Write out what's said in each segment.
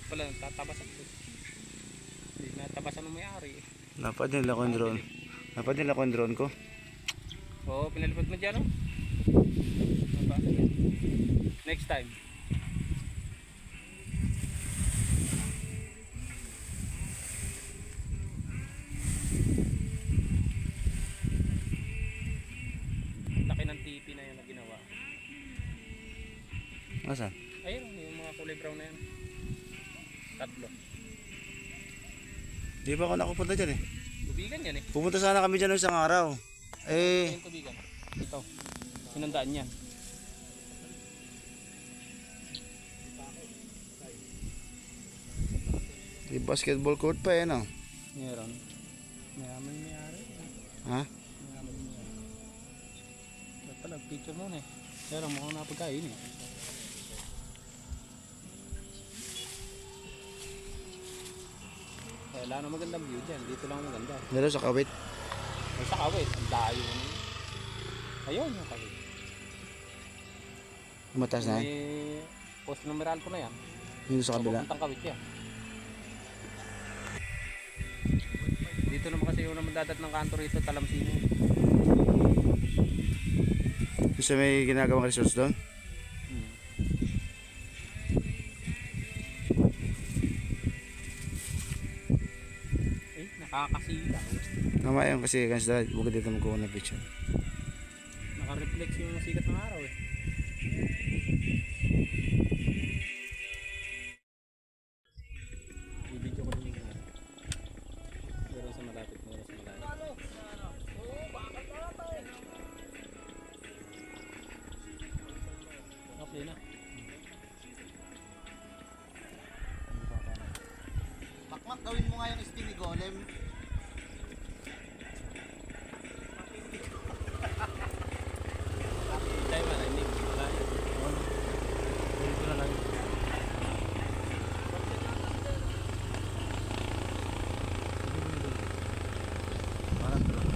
pala tatabasan ko. Hindi natabasan ng may-ari. Napad nila ko yung drone. Napad nila ko yung drone ko. Oo, pinalipad mo dyan, oh. Next time. Laki ng TV na yun na ginawa. Asan? Ayun, yung mga kulay brown na yan. Tatlo. Di ba ako nakapunta dyan eh? Tubigan yan eh. Pupunta sana kami dyan isang araw. Eh, Yung tubigan. Ito. Sinandaan yan. di basketball court pa eh no? Meron. Mayaman may-ari. Ha? Mayaman may-ari. Ba't pala, picture muna eh. Pero mukhang napagkain eh. Wala na magandang view dyan. Dito lang maganda. Meron sa kawit. Ay, sa kawit. Ang dayo. Ayun yung kawit. Mataas na yan. May post numeral ko na yan. Yung sa kabila. Papuntang kawit yan. Dito naman kasi yung dadat ng kanto rito, Talamsino. Kasi may ginagawang resource doon. Nakakasilaw. Tama yun kasi kansa bukod dito magkukuha ng picture. Naka-reflex yung sikat ng araw eh. I-video ko din yung meron sa malapit, meron sa malapit. Okay na. Makmak, gawin mo nga yung spinny golem. Tayo ba? Hindi. Wala yan. Dito na lang. Parang drone.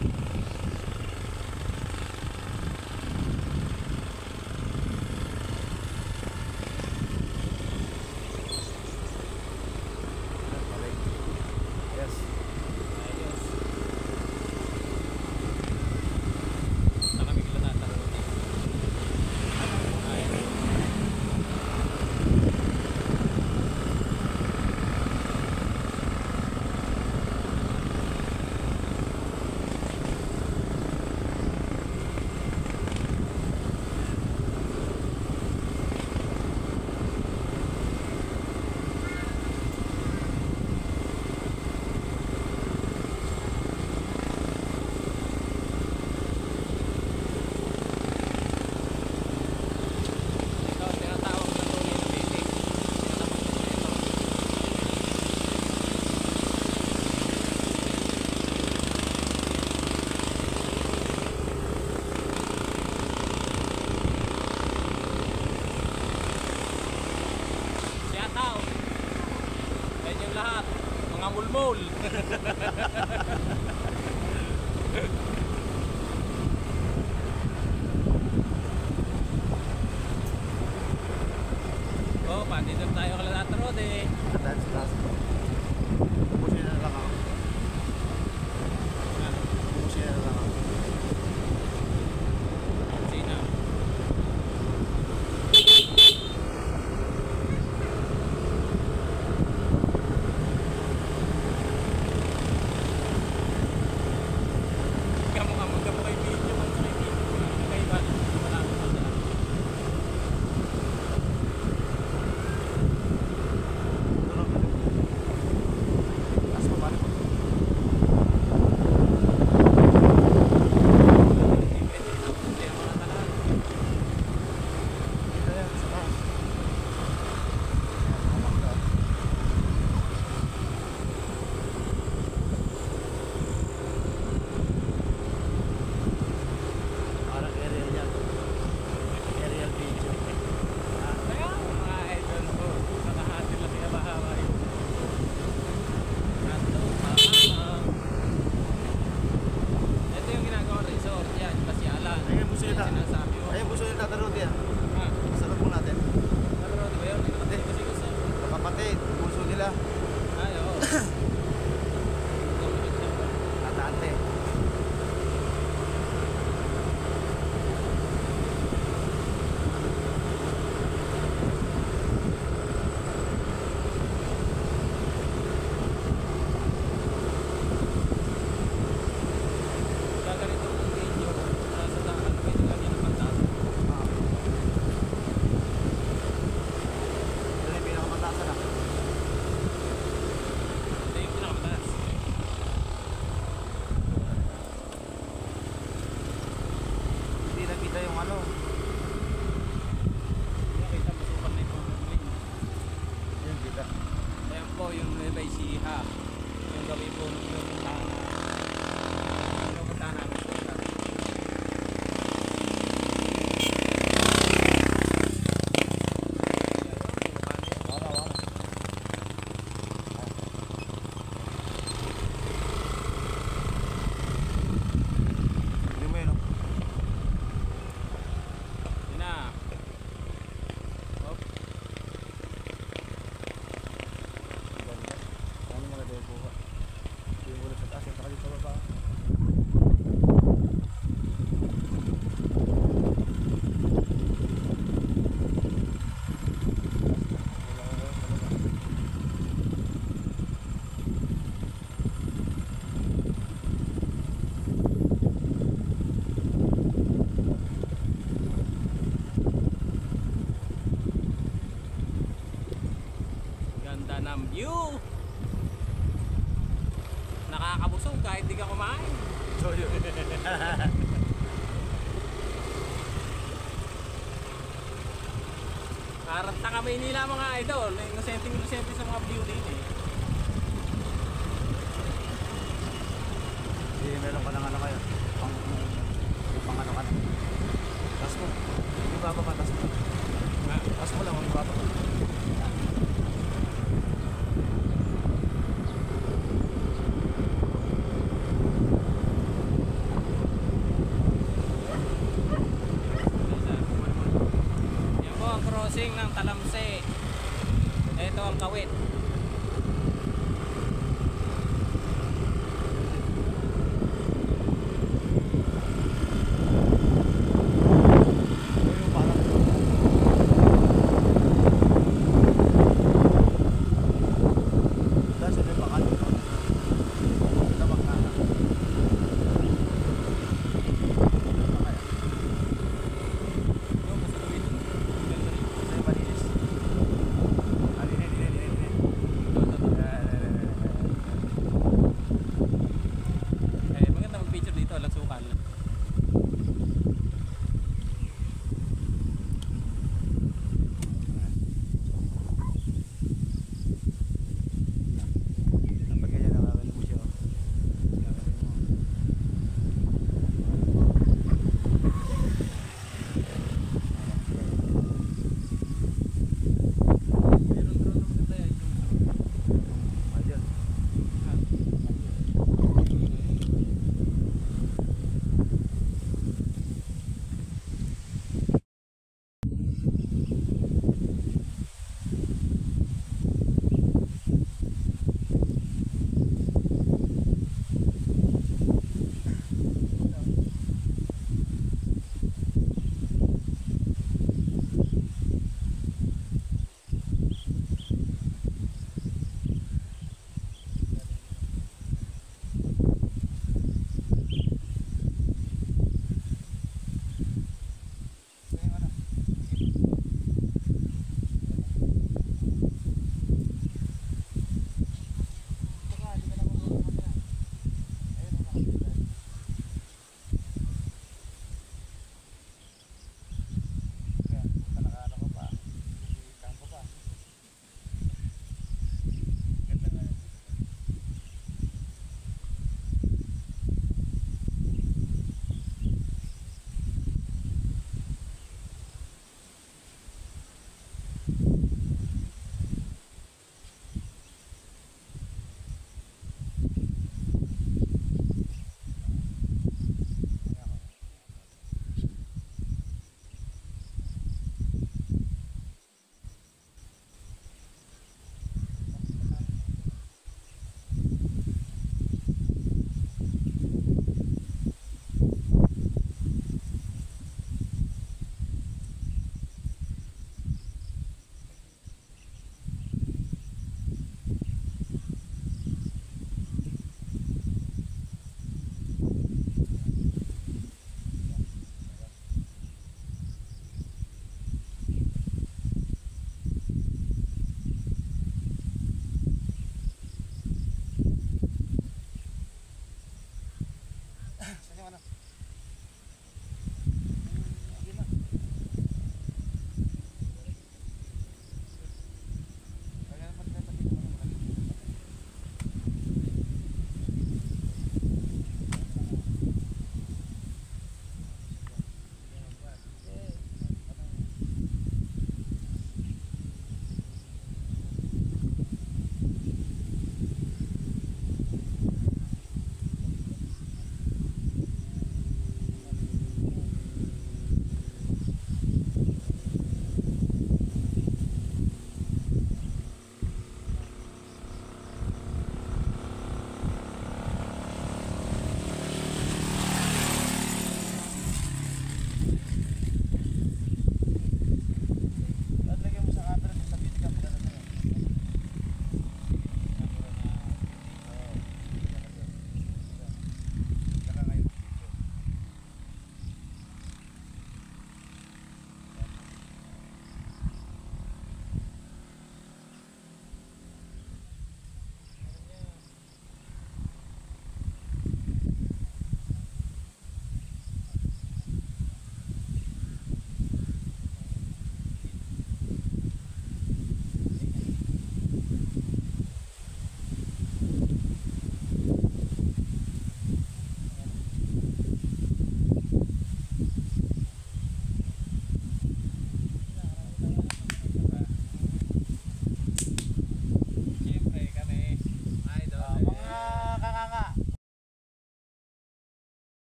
Yes. Ayos. Saan kami kila tataro? Ayos. Ito, tinatawag na tunay na basic. Siya tao. Yan yung lahat. Mga mulmol. Oh, pandito tayo kala tataro eh. That's last. Pusin na lang ako. Pusin na lang ako. Sina. Kamu kay video man sa video. Kay ba? Wala ko na. Barangay Siha. Yung gawin po nung pinupuntahan namin po. Hindi mo yun, no? Yun na. Hop. Ano mga dahil po ba? Hindi mo ulit sa taas, yung saka dito baba. Ganda ng view. Nakakabusog kahit di ka kumain. So yun. Parang taka Maynila mga idol. Inosenteng-inosente sa mga view din eh. Hindi, meron ka ng ano kayo. Pang ano ka na. Taas mo. Hindi ba pa taas mo? Taas mo lang, hindi ba pa. Yan po ang crossing ng Talamse. Ito ang Kawit. Taas mo yung bakal. Labak na. Sa'yo malinis. Alinin.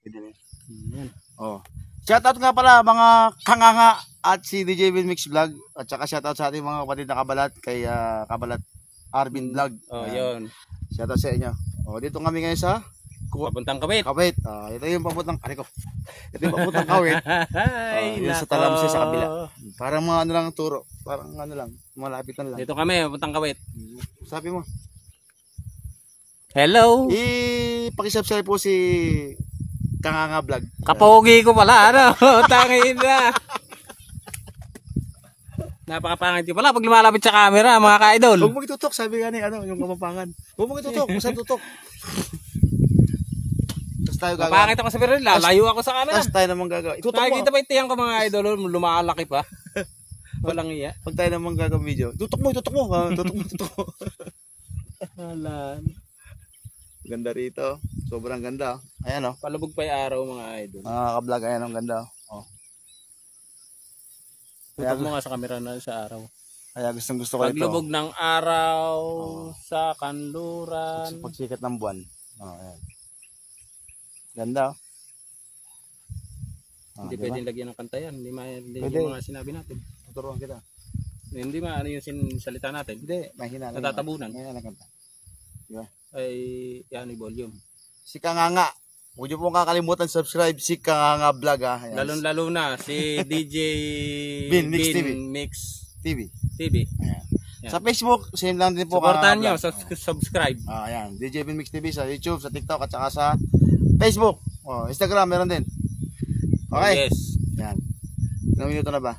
Yan. Oh. Shoutout nga pala mga kanganga at si DJ Will Mix Vlog at saka shoutout sa ating mga kapatid na kabalat kay Kabalat Arvin Vlog. Oh, Ayan. yun. Shoutout sa inyo. Oh, dito kami ngayon sa Papuntang Kawit. Kawit. Ito yung papuntang ko. Ito yung papuntang Kawit. Yun sa Talamsi sa kabila. Parang mga ano lang turo. Parang ano lang, malapit na lang. Dito kami, papuntang Kawit. Sabi mo. Hello. Pakisubscribe po si Kanganga Vlog. Kapogi ko pala, ano? Tangin na. Napakapangit ko pala pag lumalapit sa camera, mga ka-idol. Huwag mo itutok, sabi nga ni ano, yung kamapangan. Huwag mo itutok, basta tutok. tayo gagawa. Mapakita ko sa pero lalayo ako sa camera. Tapos tayo naman gagawa. Itutok mo. Nakikita ba yung tiyang ko mga idol, lumalaki pa. Walang iya. Pag tayo naman gagawa video. Tutok mo. Tutok mo. Wala. Ganda rito. Sobrang ganda. Ayan oh. Palubog pa yung araw mga idol. Mga ka-vlog, ayan ang ganda oh. Tutok mo nga sa camera na sa araw. Kaya gusto ko ito. Paglubog ng araw sa kanluran. Pagsikat ng buwan. Oh, ayan. Ganda oh. Hindi diba? pwedeng lagyan ng kanta yan. Hindi Pwede. yung mga sinabi natin. Tuturuan kita. Hindi ano yung salita natin. Hindi, mahina lang. Natatabunan. Mahina lang kanta. Diba? Ay, yan yung volume. Si Kanganga. Huwag niyo pong kakalimutan subscribe si Kanganga Vlog ha. Ayan. Lalo na si DJ Bin Mix TV. Mix TV. TV. Ayan. Yan. Sa Facebook, same lang din po. Supportahan nyo, Kanganga Vlog. subscribe. Ayan. DJ Bin Mix TV sa YouTube, sa TikTok, at saka sa Facebook. Oh, Instagram, meron din. Okay. Yes. Ayan. Ilang minuto na ba?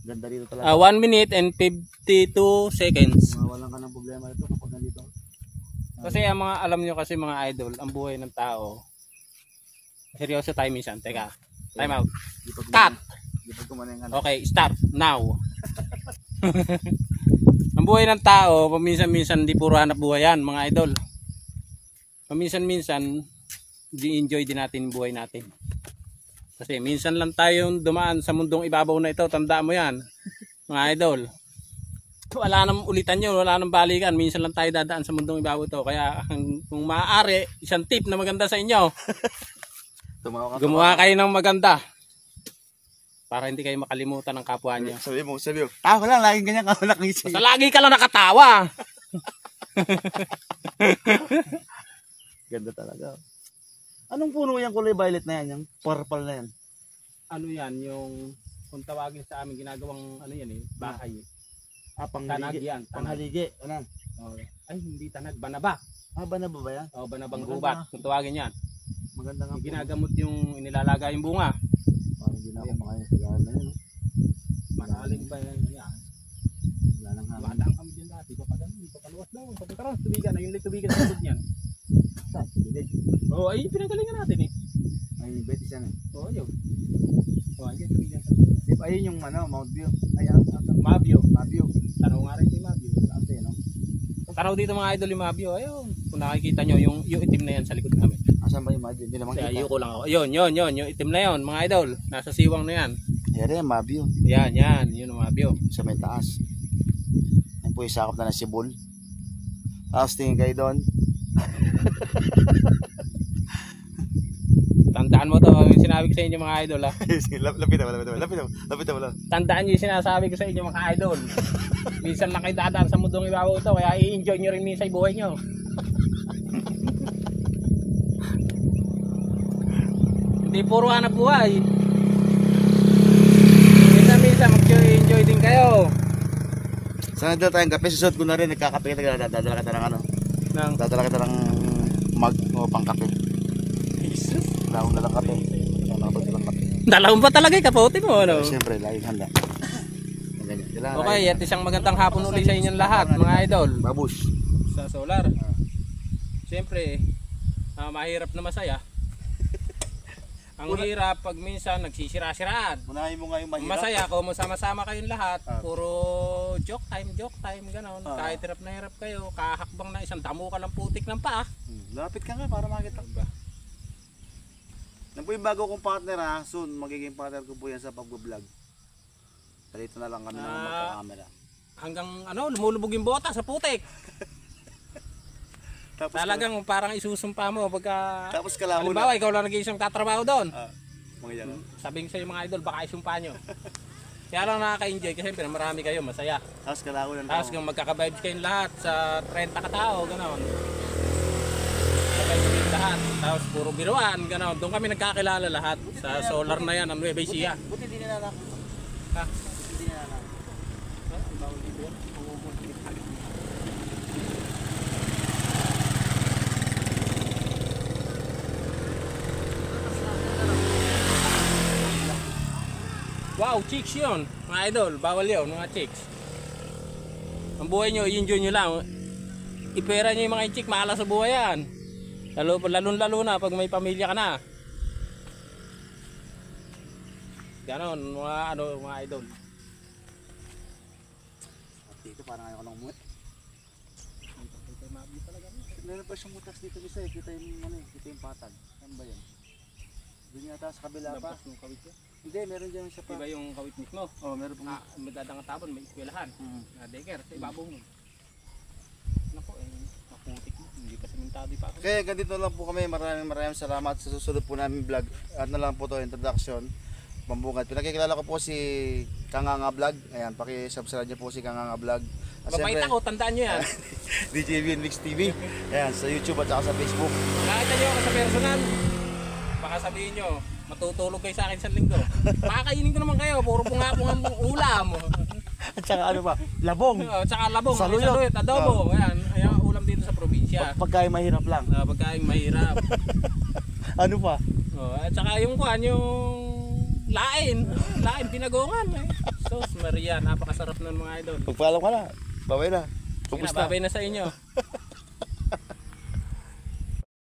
Ganda dito talaga. 1 minute and 52 seconds. Walang ka ng problema dito kapag nandito. Kasi ang mga alam nyo kasi mga idol, ang buhay ng tao. Seryoso tayo minsan. Teka. Time out. Cut. Okay, start now. Ang buhay ng tao, paminsan-minsan hindi puro hanap buhay yan, mga idol. Paminsan-minsan, di-enjoy din natin yung buhay natin. Kasi minsan lang tayong dumaan sa mundong ibabaw na ito, tandaan mo yan, mga idol. Wala nang ulitan yun, wala nang balikan, minsan lang tayo dadaan sa mundong ibabaw ito. Kaya kung maaari, isang tip na maganda sa inyo, gumawa kayo ng maganda. Para hindi kayo makalimutan ng kapwa niyo. Sabi mo. Wala, laging ganyan ka, wala kang isip. Basta lagi ka lang nakatawa. Ganda talaga. Anong puno yung kulay violet na yan? Yung purple na yan? Ano yan, yung kung tawagin sa amin ginagawang ano yan bahay. Tanag yan. Panghaligi. Ano? Oh, ay, hindi tanag, banaba. Banaba ba yan? O, banabang gubat, kung tawagin yan. Maganda nga po. Ginagamot yung inilalaga yung bunga. Parang hindi na ako makain sa lahat na yun. Manaling pa yan. Wala nang hangin. Wadaan kami dyan dati. Dito paluwas daw. Pagkakaroon, tubigan na. Yung tubigan sa likod niyan. Saan? Bilid. Oo, ay, pinagalingan natin May betis yan eh. Oo, yun. Oo, ayun, tubigan sa Di ba ayun yung Mount View? Ayan. Mabio. Mabio. Tanaw nga rin si Mabio. Ate, no? Tanaw dito mga idol yung Mabio. Ayun. Kung nakikita nyo, yung itim na yan sa likod namin. Asan ba yung Mabio? Hindi naman Kaya kita. ayoko lang ako. Ayun, yun. Yung itim na yun, mga idol. Nasa siwang na yan. Ayan rin, Mabio. Yan. Yun ang Mabio. Sa may taas. Yan po yung sakop na ng Sibol. Tapos tingin kayo doon. Tandaan mo to, yung sinabi ko sa inyo mga idol ha. Lapit mo lang. Tandaan nyo yung sinasabi ko sa inyo mga idol. Minsan lang kayo dadaan sa mundong ibabaw ito, kaya i-enjoy nyo rin minsan yung buhay nyo. Hindi puro hanap buhay. Minsan mag-enjoy din kayo. Sana dito tayong kape. Susod ko na rin. Nagkakape kita. Dadala kita ng ano. Dadala kita ng mug o pang kape. Dalawang dalang kape. Dalawang pa talaga yung kapote mo, ano? Siyempre, laging handa. Okay, at isang magandang hapon ulit sa inyong lahat, mga idol. Babush. Sa solar. Siyempre, mahirap na masaya. Ang hirap pag minsan nagsisira-siraan. Unahin mo nga yung mahirap. Masaya ko, masama-sama kayong lahat. Puro joke time, gano'n. Kahit hirap na hirap kayo, kahakbang na isang damo ka lang putik ng paa. Lapit ka nga para makita. Yan po yung bago kong partner ha. Soon, magiging partner ko po yan sa pag-vlog. Dito na lang kami na magka-camera. Hanggang lumulubog yung bota sa putik. Tapos Talagang parang isusumpa mo pagka Tapos kalahuna. halimbawa ikaw lang nag-iisang tatrabaho doon. Mga yan. Sabihin ko sa mga idol, baka isumpa nyo. Kaya lang nakaka-enjoy kasi marami kayo, masaya. Tapos kalahuna. Tapos kung magkaka-vibes kayong lahat sa 30 katao, gano'n. Sabay kayong lahat. Tapos puro biruan, gano'n. Doon kami nagkakilala lahat sa solar na yan, ang Nueva Ecija. Buti hindi nila ako. Ha? Hindi nila ako. Ang bawal dito yan. Wow, chicks yun. Mga idol, bawal yun, mga chicks. Ang buhay nyo, i-enjoy nyo lang. Ipera nyo yung mga chick, maala sa buhay yan. Lalo na pag may pamilya ka na. Ganon, mga idol. Dito parang ayaw ko nang umuwi. Meron pa siyang butas dito bisa eh. Kita yung patag. Saan ba yan? Doon yata sa kabila pa. Labas ng kawit ko. Hindi, meron dyan siya pa. Iba yung kawit mismo. Oh, meron pa. Madadangatapon, may eskwelahan. Na daycare, sa ibabaw mo. Naku, naputik mo. Hindi pa sementado pa ako. Kaya ganito lang po kami. Maraming salamat sa susunod po namin vlog. At na lang po to introduction. Pambungad. Pinakikilala ko po si Kanganga Vlog. Ayan, paki-subscribe niyo po si Kanganga Vlog. At Babait ako, tandaan nyo yan. DJ Vin Mix TV. Ayan, sa YouTube at saka sa Facebook. Nakita nyo ako sa personal. Baka sabihin nyo, matutulog kayo sa akin sa linggo. Pakakainin ko naman kayo, puro bunga-bungang ulam. At saka ano pa, labong. Tsaka labong, Saluyot. saluyot, adobo. Ayan, ayan, ulam dito sa probinsya. Pagkain mahirap lang. Pagkain mahirap. Ano pa? At saka yung lain pinagongan. Sos Maria, napakasarap nun mga idol. Pagpaalam ka na. Babay na. Sige na, babay na sa inyo.